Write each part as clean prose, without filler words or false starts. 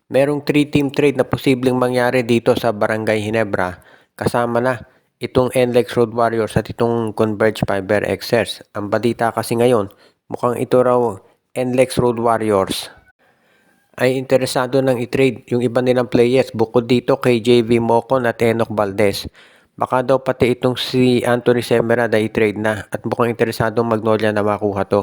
Merong 3-team trade na posibleng mangyari dito sa Barangay Ginebra, kasama na itong NLEX Road Warriors at itong Converge Fiber Xers. Ang balita kasi ngayon, mukhang ito raw NLEX Road Warriors ay interesado nang i-trade yung iba nilang players bukod dito kay JV Mocon at Enoch Valdez. Baka daw pati itong si Anthony Semerad ay i-trade na at mukhang interesadong Magnolia na makuha to.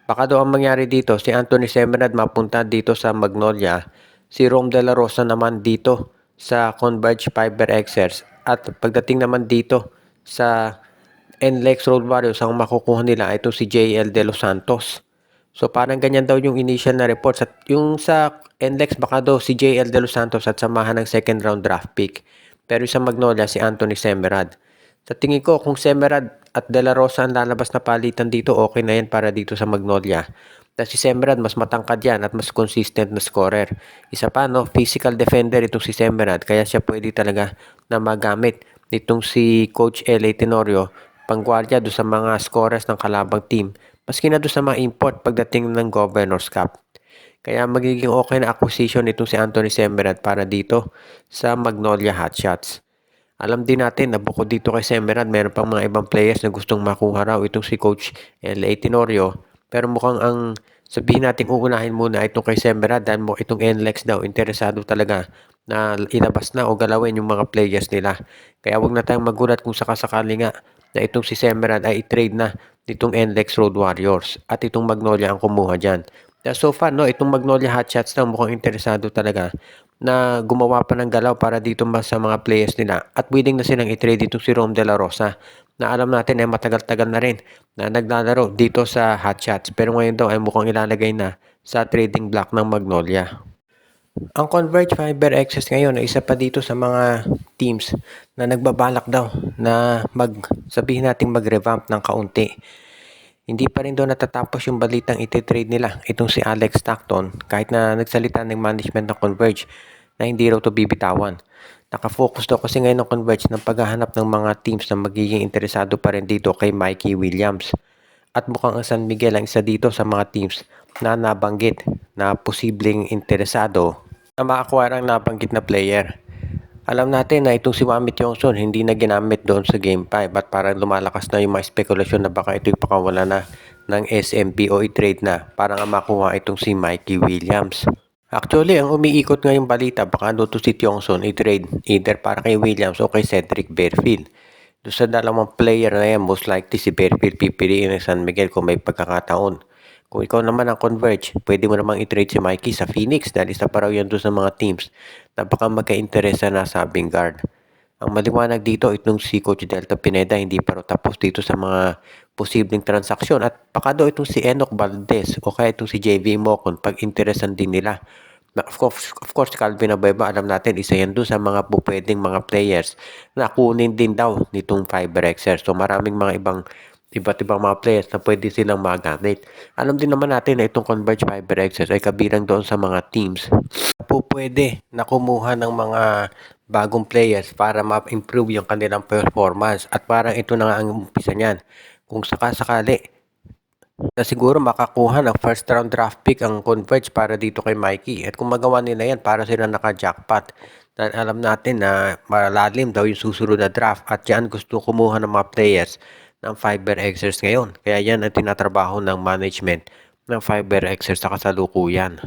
Baka daw ang mangyari dito, si Anthony Semerad mapunta dito sa Magnolia, si Rom De La Rosa naman dito sa Converge Fiber Xers, at pagdating naman dito sa NLEX Road Warriors, ang makukuha nila ay ito si JL De Los Santos. So parang ganyan daw yung initial na reports, at yung sa NLEX baka daw si JL De Los Santos at samahan ng second round draft pick. Pero sa Magnolia si Anthony Semerad. Sa tingin ko kung Semerad at De La Rosa ang lalabas na palitan dito, okay na yan para dito sa Magnolia. Dahil si Semerad mas matangkad yan at mas consistent na scorer. Isa pa no, physical defender itong si Semerad, kaya siya pwede talaga na magamit nitong si Coach L.A. Tenorio pangguardia do sa mga scorers ng kalabang team, maski na doon sa mga import pagdating ng Governor's Cup. Kaya magiging okay na acquisition itong si Anthony Semerad para dito sa Magnolia Hotshots. Alam din natin na bukod dito kay Semerad, meron pang mga ibang players na gustong makuha raw itong si Coach L.A. Tenorio. Pero mukhang ang sabihin natin uunahin muna itong kay Semerad dahil mo itong NLEX daw interesado talaga na ilabas na o galawin yung mga players nila. Kaya wag na tayong magulat kung sakasakali nga na itong si Semerad ay i-trade na nitong NLEX Road Warriors at itong Magnolia ang kumuha dyan. So far, no, itong Magnolia Hotshots na mukhang interesado talaga na gumawa pa ng galaw para dito sa mga players nila, at willing na silang i-trade itong si Rom De La Rosa na alam natin ay matagal-tagal na rin na naglalaro dito sa Hotshots, pero ngayon daw ay mukhang ilalagay na sa trading block ng Magnolia. Ang Converge Fiber Access ngayon ay isa pa dito sa mga teams na nagbabalak daw na sabihin nating mag-revamp ng kaunti. Hindi pa rin daw natatapos yung balitang iti-trade nila itong si Alex Stockton, kahit na nagsalita ng management ng Converge na hindi raw to bibitawan. Nakafocus daw kasi ngayon ng Converge ng paghahanap ng mga teams na magiging interesado pa rin dito kay Mikey Williams. At mukhang ang San Miguel ang isa dito sa mga teams na nabanggit na posibleng interesado na ma-acquire ang nabanggit na player. Alam natin na itong si Wamit Yongson hindi na ginamit doon sa Game 5 at parang lumalakas na yung mga spekulasyon na baka ito'y pakawala na ng SMP o i-trade na para nga makuha itong si Mikey Williams. Actually, ang umiikot ngayong balita baka doon to si Yongson i-trade either para kay Williams o kay Cedric Berfield. Doon sa dalawang player na yan, most likely si Berfield pipiliin ng San Miguel kung may pagkakataon. Kung ikaw naman ang Converge, pwede mo namang i-trade si Mikey sa Phoenix dahil isa pa raw yan doon sa mga teams na baka magka-interesa na sabing guard. Ang maliwanag dito, itong si Coach Delta Pineda hindi pa raw tapos dito sa mga posibleng transaksyon, at baka daw itong si Enoch Valdez o kaya itong si JV Mocon pag-interesan din nila. Of course, Calvin Abueva, alam natin, isa yan doon sa mga pupwedeng mga players na kunin din daw nitong Fiber Xers. So maraming mga iba't ibang mga players na pwede silang magamit. Alam din naman natin na itong Converge Fiber Xers ay kabilang doon sa mga teams na pwede na kumuha ng mga bagong players para ma-improve yung kanilang performance, at parang ito na nga ang umpisa niyan. Kung sakasakali na siguro makakuha ng first round draft pick ang Converge para dito kay Mikey, at kung magawa nila yan para sila naka-jackpot. Dahil alam natin na malalim daw yung susunod na draft at yan gusto kumuha ng mga players ng Fiber Xers ngayon. Kaya yan ang tinatrabaho ng management ng Fiber Xers sa kasalukuyan.